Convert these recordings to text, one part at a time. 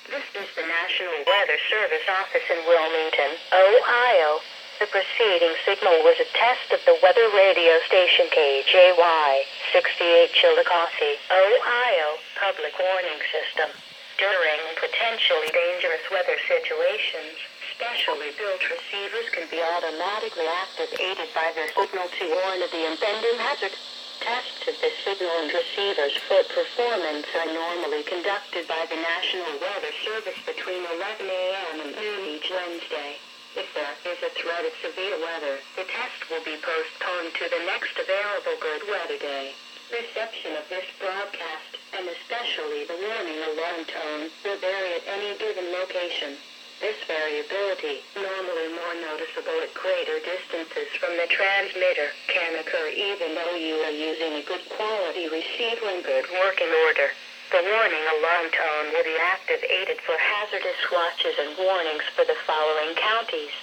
This is the National Weather Service office in Wilmington, Ohio. The preceding signal was a test of the weather radio station KJY 68 Chillicothe, Ohio, public warning system. During potentially dangerous weather situations, specially built receivers can be automatically activated by the signal to warn of the impending hazard. Tests of this signal and receivers for performance are normally conducted by the National Weather Service between 11 a.m. and noon each Wednesday. If there is a threat of severe weather, the test will be postponed to the next available good weather day. Reception of this broadcast, and especially the warning alarm tone, will vary at any given location. This variability, normally more noticeable at greater distances from the transmitter, can occur even though you are using a good quality receiver in good working order. The warning alarm tone will be activated for hazardous watches and warnings for the following counties: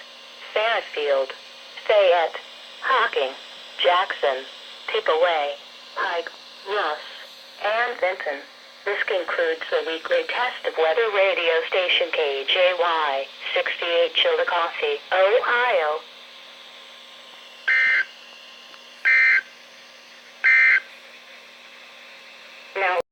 Fairfield, Fayette, Hocking, Jackson, Pickaway, Pike, Ross, and Benton. This concludes the weekly test of weather radio station KJY 68 Chillicothe, Ohio.